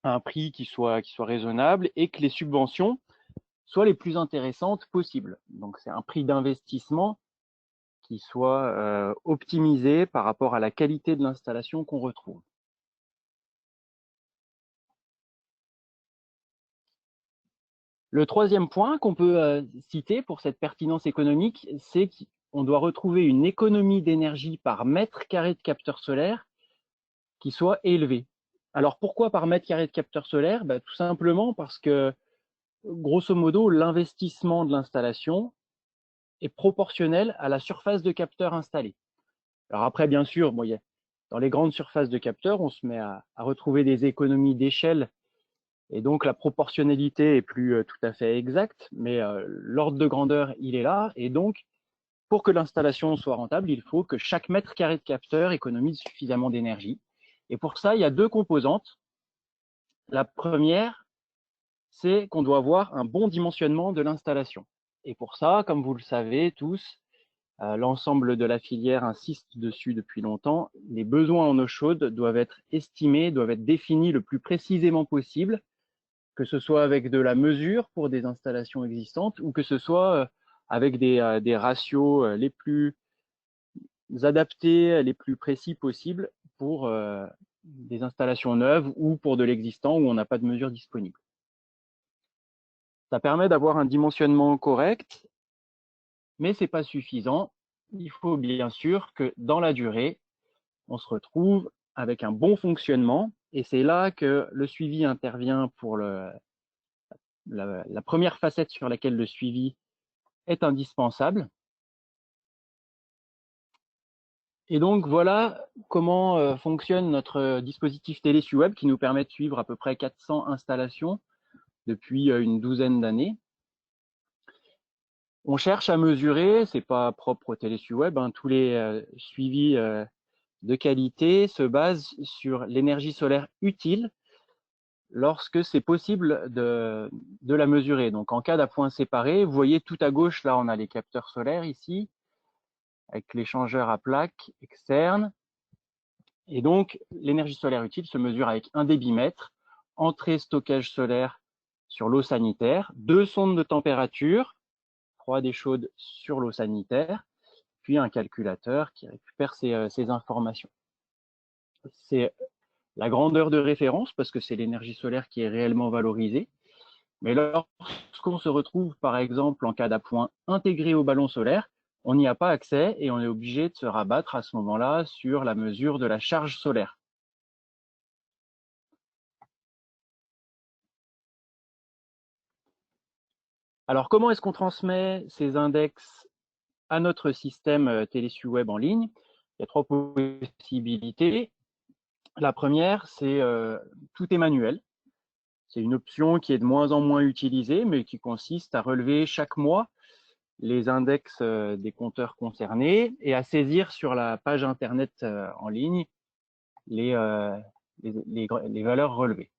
à un prix qui soit raisonnable et que les subventions soient les plus intéressantes possibles. Donc c'est un prix d'investissement qui soit optimisé par rapport à la qualité de l'installation qu'on retrouve. Le troisième point qu'on peut citer pour cette pertinence économique, c'est qu'on doit retrouver une économie d'énergie par mètre carré de capteur solaire qui soit élevée. Alors pourquoi par mètre carré de capteur solaire? Tout simplement parce que, grosso modo, l'investissement de l'installation est proportionnel à la surface de capteur installée. Alors après, bien sûr, dans les grandes surfaces de capteurs, on se met à retrouver des économies d'échelle et donc la proportionnalité est plus tout à fait exacte, mais l'ordre de grandeur, il est là. Et donc, pour que l'installation soit rentable, il faut que chaque mètre carré de capteur économise suffisamment d'énergie. Et pour ça, il y a deux composantes. La première, c'est qu'on doit avoir un bon dimensionnement de l'installation. Et pour ça, comme vous le savez tous, l'ensemble de la filière insiste dessus depuis longtemps, les besoins en eau chaude doivent être estimés, doivent être définis le plus précisément possible, que ce soit avec de la mesure pour des installations existantes ou que ce soit avec des ratios les plus adaptés, les plus précis possibles pour des installations neuves ou pour de l'existant où on n'a pas de mesure disponible. Ça permet d'avoir un dimensionnement correct, mais ce n'est pas suffisant. Il faut bien sûr que dans la durée, on se retrouve avec un bon fonctionnement et c'est là que le suivi intervient pour la première facette sur laquelle le suivi est indispensable. Et donc voilà comment fonctionne notre dispositif TeleSuweb qui nous permet de suivre à peu près 400 installations depuis une douzaine d'années. On cherche à mesurer, c'est pas propre au TeleSuweb, tous les suivis de qualité se basent sur l'énergie solaire utile lorsque c'est possible de la mesurer. Donc en cas d'appoint séparé, vous voyez tout à gauche, là on a les capteurs solaires ici, avec l'échangeur à plaques externe. Et donc, l'énergie solaire utile se mesure avec un débitmètre, entrée stockage solaire sur l'eau sanitaire, 2 sondes de température, froide et chaude sur l'eau sanitaire, puis un calculateur qui récupère ces informations. C'est la grandeur de référence parce que c'est l'énergie solaire qui est réellement valorisée. Mais lorsqu'on se retrouve, par exemple, en cas d'appoint intégré au ballon solaire, on n'y a pas accès et on est obligé de se rabattre à ce moment-là sur la mesure de la charge solaire. Alors, comment est-ce qu'on transmet ces index à notre système TeleSuweb en ligne? Il y a 3 possibilités. La première, c'est tout est manuel. C'est une option qui est de moins en moins utilisée, mais qui consiste à relever chaque mois les index des compteurs concernés et à saisir sur la page Internet en ligne les valeurs relevées.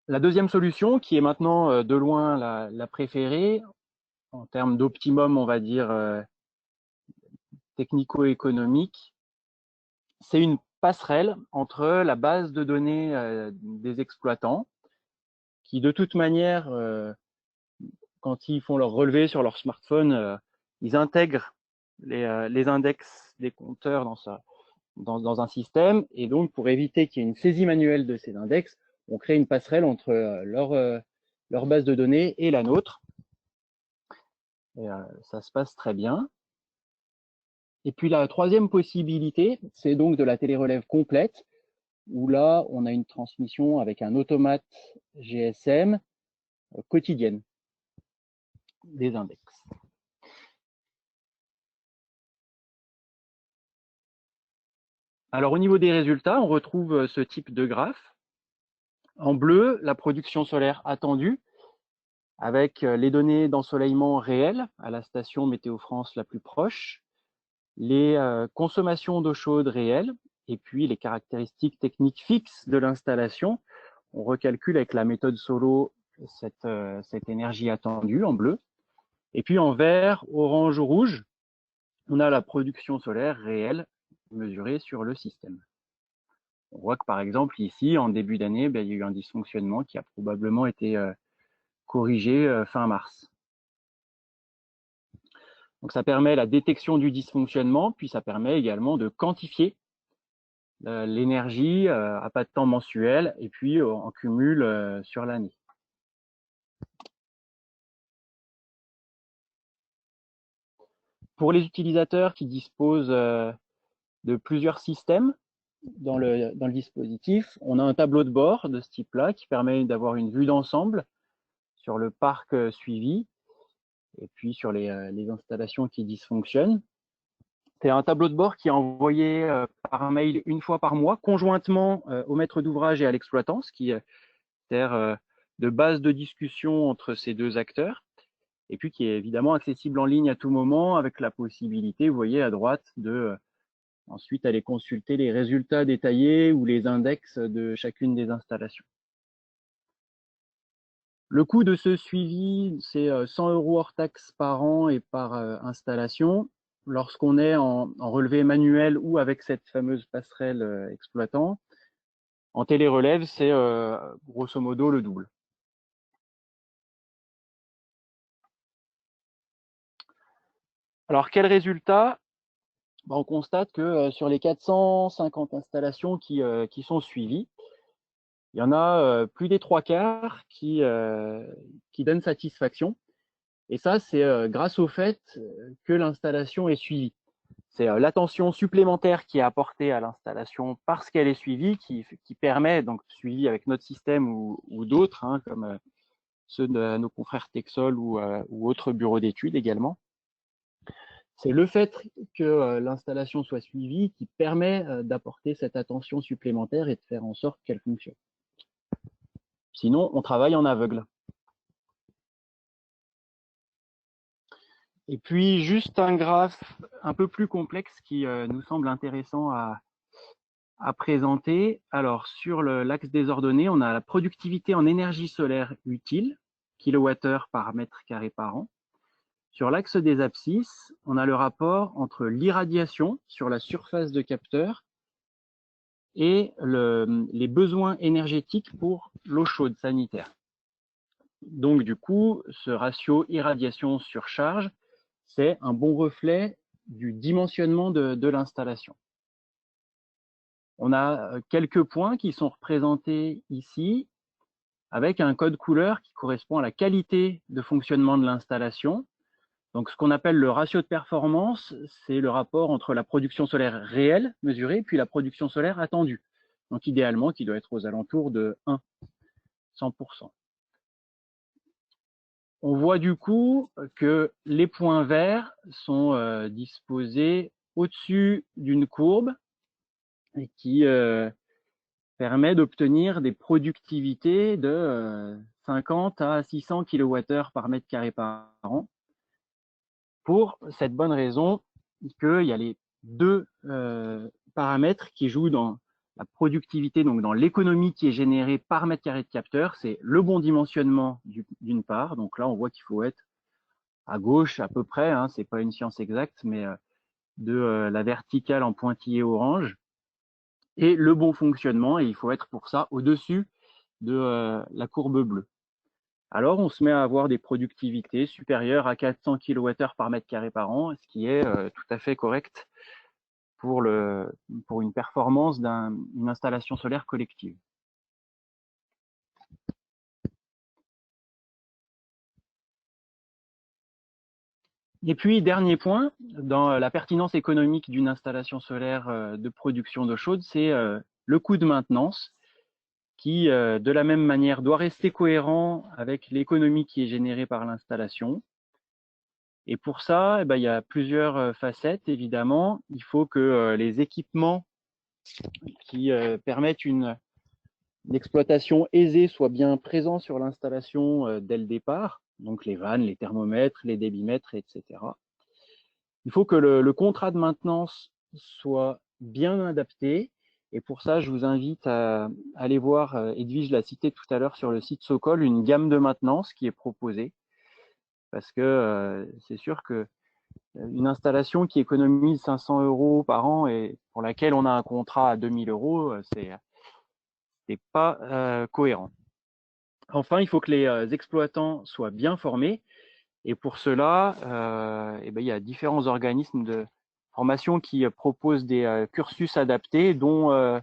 La deuxième solution, qui est maintenant de loin la préférée, en termes d'optimum, on va dire, technico-économique, c'est une passerelle entre la base de données des exploitants, qui de toute manière, quand ils font leur relevé sur leur smartphone, ils intègrent les index des compteurs dans un système, et donc pour éviter qu'il y ait une saisie manuelle de ces index, on crée une passerelle entre leur base de données et la nôtre. Et ça se passe très bien. Et puis la troisième possibilité, c'est donc de la télérelève complète, où là, on a une transmission avec un automate GSM quotidienne des index. Alors au niveau des résultats, on retrouve ce type de graphe. En bleu, la production solaire attendue, avec les données d'ensoleillement réelles à la station Météo France la plus proche, les consommations d'eau chaude réelles, et puis les caractéristiques techniques fixes de l'installation. On recalcule avec la méthode Solo cette énergie attendue en bleu. Et puis en vert, orange ou rouge, on a la production solaire réelle mesurée sur le système. On voit que par exemple ici, en début d'année, il y a eu un dysfonctionnement qui a probablement été corrigé fin mars. Donc ça permet la détection du dysfonctionnement, puis ça permet également de quantifier l'énergie à pas de temps mensuel et puis en cumul sur l'année. Pour les utilisateurs qui disposent de plusieurs systèmes dans le dispositif, on a un tableau de bord de ce type-là qui permet d'avoir une vue d'ensemble sur le parc suivi et puis sur les installations qui dysfonctionnent. C'est un tableau de bord qui est envoyé par mail une fois par mois, conjointement au maître d'ouvrage et à l'exploitant, ce qui sert de base de discussion entre ces deux acteurs, et puis qui est évidemment accessible en ligne à tout moment, avec la possibilité, vous voyez à droite, de ensuite aller consulter les résultats détaillés ou les index de chacune des installations. Le coût de ce suivi, c'est 100 € hors taxe par an et par installation. Lorsqu'on est en relevé manuel ou avec cette fameuse passerelle exploitant, en télérelève, c'est grosso modo le double. Alors, quel résultat? On constate que sur les 450 installations qui sont suivies, il y en a plus des 3/4 qui donnent satisfaction. Et ça, c'est grâce au fait que l'installation est suivie. C'est l'attention supplémentaire qui est apportée à l'installation parce qu'elle est suivie, qui permet, donc suivi avec notre système ou d'autres, hein, comme ceux de nos confrères Texol ou autres bureaux d'études également. C'est le fait que l'installation soit suivie qui permet d'apporter cette attention supplémentaire et de faire en sorte qu'elle fonctionne. Sinon, on travaille en aveugle. Et puis, juste un graphe un peu plus complexe qui nous semble intéressant à présenter. Alors, sur l'axe des ordonnées, on a la productivité en énergie solaire utile, kWh par mètre carré par an. Sur l'axe des abscisses, on a le rapport entre l'irradiation sur la surface de capteur et les besoins énergétiques pour l'eau chaude sanitaire. Donc, du coup, ce ratio irradiation-surcharge, c'est un bon reflet du dimensionnement de l'installation. On a quelques points qui sont représentés ici avec un code couleur qui correspond à la qualité de fonctionnement de l'installation. Donc, ce qu'on appelle le ratio de performance, c'est le rapport entre la production solaire réelle mesurée puis la production solaire attendue. Donc, idéalement, qui doit être aux alentours de 1, 100%. On voit du coup que les points verts sont disposés au-dessus d'une courbe et qui permet d'obtenir des productivités de 50 à 600 kWh par mètre carré par an. Pour cette bonne raison qu'il y a les deux paramètres qui jouent dans la productivité, donc dans l'économie qui est générée par mètre carré de capteur, c'est le bon dimensionnement d'une part. Donc là, on voit qu'il faut être à gauche à peu près, hein, c'est pas une science exacte, mais de la verticale en pointillé orange. Et le bon fonctionnement, et il faut être pour ça au-dessus de la courbe bleue. Alors, on se met à avoir des productivités supérieures à 400 kWh par mètre carré par an, ce qui est tout à fait correct pour une performance d'une installation solaire collective. Et puis, dernier point, dans la pertinence économique d'une installation solaire de production d'eau chaude, c'est le coût de maintenance qui, de la même manière, doit rester cohérent avec l'économie qui est générée par l'installation. Et pour ça, il y a plusieurs facettes, évidemment. Il faut que les équipements qui permettent une exploitation aisée soient bien présents sur l'installation dès le départ, donc les vannes, les thermomètres, les débitmètres, etc. Il faut que le contrat de maintenance soit bien adapté. Et pour ça, je vous invite à aller voir, Edwige l'a cité tout à l'heure sur le site Sokol, une gamme de maintenance qui est proposée. Parce que c'est sûr que une installation qui économise 500 € par an et pour laquelle on a un contrat à 2000 €, c'est pas cohérent. Enfin, il faut que les exploitants soient bien formés. Et pour cela, il y a différents organismes Formation qui propose des cursus adaptés, dont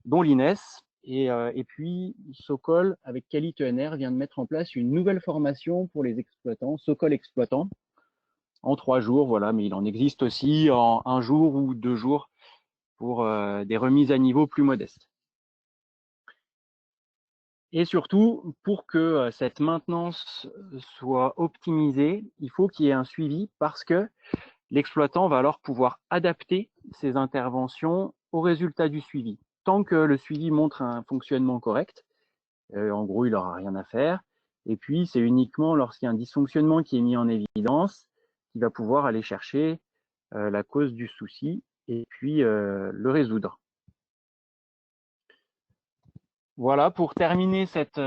l'INES. Et puis, Socol, avec Qualité ENR, vient de mettre en place une nouvelle formation pour les exploitants, Socol exploitant, en 3 jours, voilà, mais il en existe aussi en 1 jour ou 2 jours pour des remises à niveau plus modestes. Et surtout, pour que cette maintenance soit optimisée, il faut qu'il y ait un suivi parce que l'exploitant va alors pouvoir adapter ses interventions aux résultats du suivi. Tant que le suivi montre un fonctionnement correct, en gros, il n'aura rien à faire. Et puis, c'est uniquement lorsqu'il y a un dysfonctionnement qui est mis en évidence qu'il va pouvoir aller chercher la cause du souci et puis le résoudre. Voilà, pour terminer cette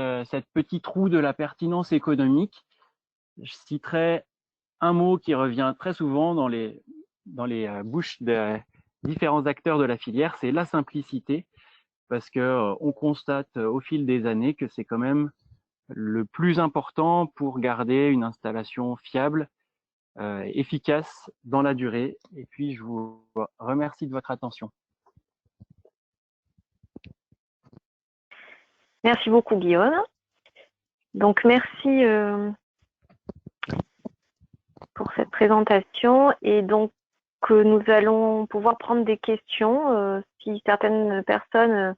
petite roue de la pertinence économique, je citerai un mot qui revient très souvent dans les bouches des différents acteurs de la filière, c'est la simplicité, parce que on constate au fil des années que c'est quand même le plus important pour garder une installation fiable, efficace dans la durée. Et puis, je vous remercie de votre attention. Merci beaucoup, Guillaume. Donc, merci pour cette présentation. Et donc, nous allons pouvoir prendre des questions. Si certaines personnes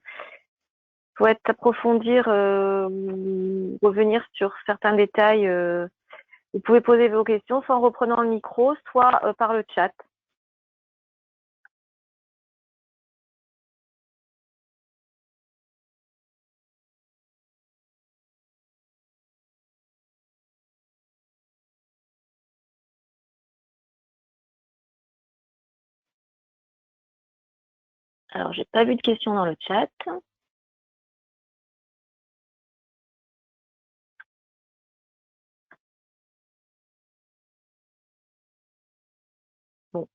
souhaitent approfondir ou revenir sur certains détails, vous pouvez poser vos questions soit en reprenant le micro, soit par le chat. Alors, j'ai pas vu de questions dans le chat. Bon,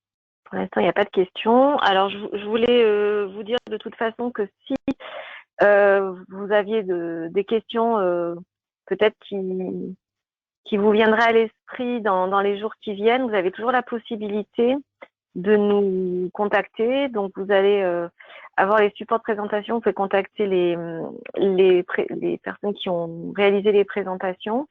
pour l'instant, il n'y a pas de questions. Alors, je voulais vous dire de toute façon que si vous aviez des questions peut-être qui vous viendraient à l'esprit dans les jours qui viennent, vous avez toujours la possibilité de nous contacter. Donc, vous allez avoir les supports de présentation. Vous pouvez contacter les personnes qui ont réalisé les présentations.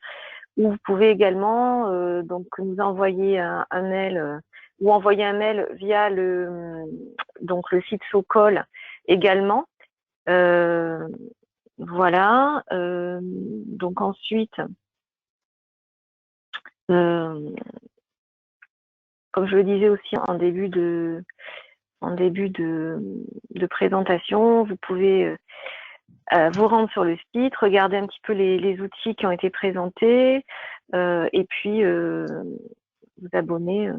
Ou vous pouvez également donc nous envoyer un mail ou envoyer un mail via le site Socol également. Voilà. Donc ensuite, comme je le disais aussi en début de présentation, vous pouvez vous rendre sur le site, regarder un petit peu les outils qui ont été présentés et puis vous abonner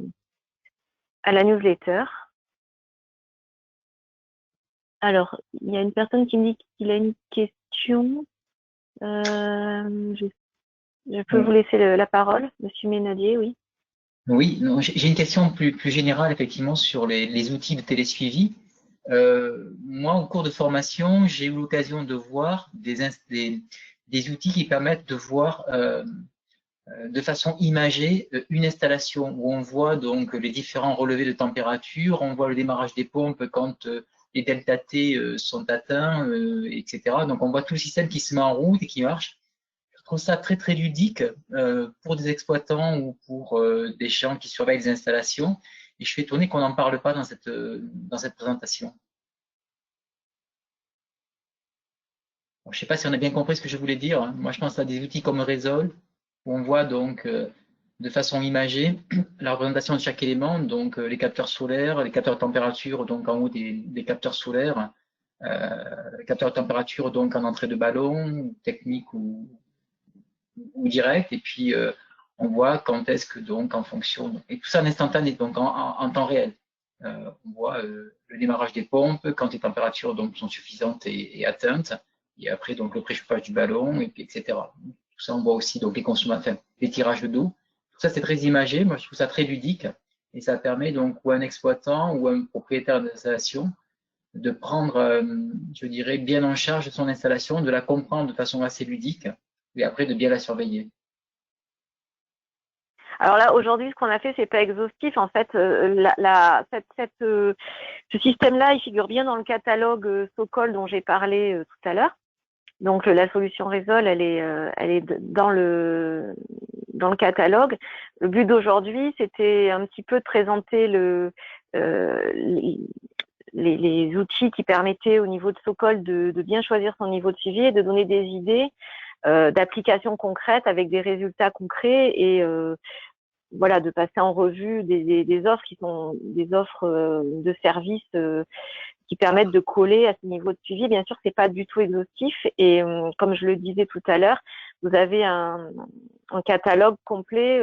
à la newsletter. Alors, il y a une personne qui me dit qu'il a une question. Je peux vous laisser la parole, Monsieur Ménadier, oui. Oui, j'ai une question plus générale effectivement sur les outils de télésuivi. Moi, au cours de formation, j'ai eu l'occasion de voir des outils qui permettent de voir de façon imagée une installation où on voit donc les différents relevés de température, on voit le démarrage des pompes quand les delta T sont atteints, etc. Donc on voit tout le système qui se met en route et qui marche. Je trouve ça très très ludique pour des exploitants ou pour des gens qui surveillent les installations. Et je suis étonné qu'on n'en parle pas dans cette présentation. Bon, je ne sais pas si on a bien compris ce que je voulais dire. Moi, je pense à des outils comme Resolve, où on voit donc de façon imagée la représentation de chaque élément, donc les capteurs solaires, les capteurs de température, donc en haut des capteurs solaires, les capteurs de température donc en entrée de ballon, technique ou direct, et puis on voit quand est-ce que donc en fonction, et tout ça en instantané, donc en temps réel. On voit le démarrage des pompes, quand les températures donc sont suffisantes et atteintes, et après donc le préchauffage du ballon, etc. Tout ça, on voit aussi donc les consommateurs, les tirages d'eau. Tout ça, c'est très imagé. Moi, je trouve ça très ludique, et ça permet donc ou un exploitant ou un propriétaire d'installation de prendre, je dirais, bien en charge son installation, de la comprendre de façon assez ludique, et après de bien la surveiller. Alors là, aujourd'hui, ce qu'on a fait, c'est pas exhaustif. En fait, ce système-là, il figure bien dans le catalogue Sokol dont j'ai parlé tout à l'heure. Donc la solution Resol, elle est dans le catalogue. Le but d'aujourd'hui, c'était un petit peu de présenter les outils qui permettaient au niveau de Sokol de bien choisir son niveau de suivi et de donner des idées d'applications concrètes avec des résultats concrets et voilà, de passer en revue des offres qui sont des offres de services qui permettent de coller à ce niveau de suivi. Bien sûr, c'est pas du tout exhaustif et comme je le disais tout à l'heure, vous avez un catalogue complet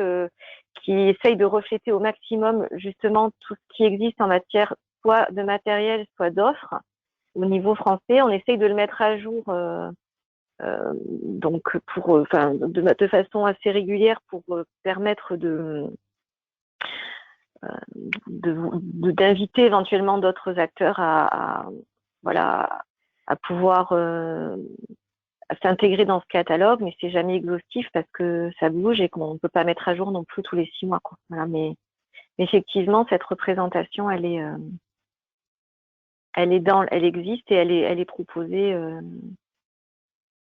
qui essaye de refléter au maximum justement tout ce qui existe en matière soit de matériel, soit d'offres au niveau français. On essaye de le mettre à jour donc de façon assez régulière pour permettre d'inviter éventuellement d'autres acteurs à pouvoir s'intégrer dans ce catalogue, mais c'est jamais exhaustif parce que ça bouge et qu'on ne peut pas mettre à jour non plus tous les 6 mois, quoi. Voilà, mais effectivement, cette représentation, elle existe et elle est proposée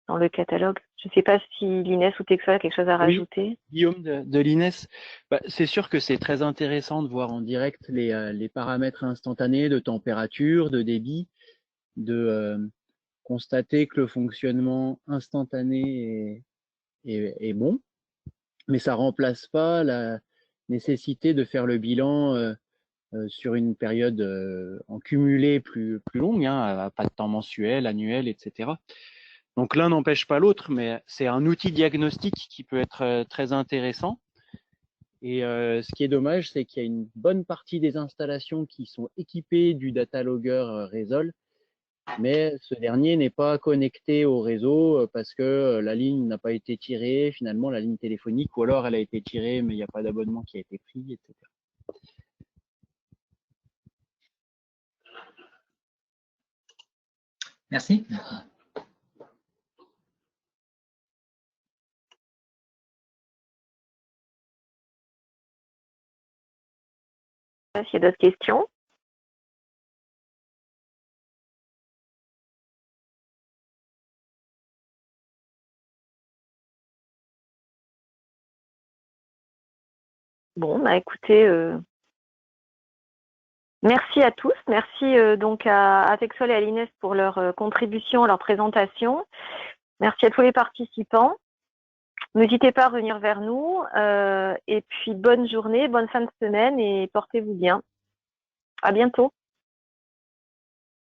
dans le catalogue. Je ne sais pas si l'Inès ou Texol a quelque chose à rajouter. Guillaume de l'Inès, c'est sûr que c'est très intéressant de voir en direct les paramètres instantanés de température, de débit, de constater que le fonctionnement instantané est bon, mais ça remplace pas la nécessité de faire le bilan sur une période en cumulé plus longue, hein, pas de temps mensuel, annuel, etc. Donc l'un n'empêche pas l'autre, mais c'est un outil diagnostique qui peut être très intéressant. Et ce qui est dommage, c'est qu'il y a une bonne partie des installations qui sont équipées du data logger Resol, mais ce dernier n'est pas connecté au réseau parce que la ligne n'a pas été tirée, finalement la ligne téléphonique, ou alors elle a été tirée mais il n'y a pas d'abonnement qui a été pris, etc. Merci. S'il y a d'autres questions. Bon, écoutez, merci à tous. Merci donc à Texol et à l'Inès pour leur contribution, leur présentation. Merci à tous les participants. N'hésitez pas à revenir vers nous. Et puis, bonne journée, bonne fin de semaine et portez-vous bien. À bientôt.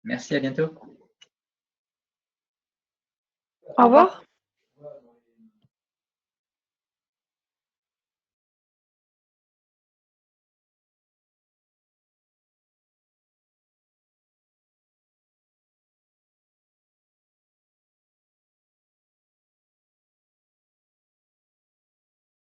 Merci, à bientôt. Au revoir.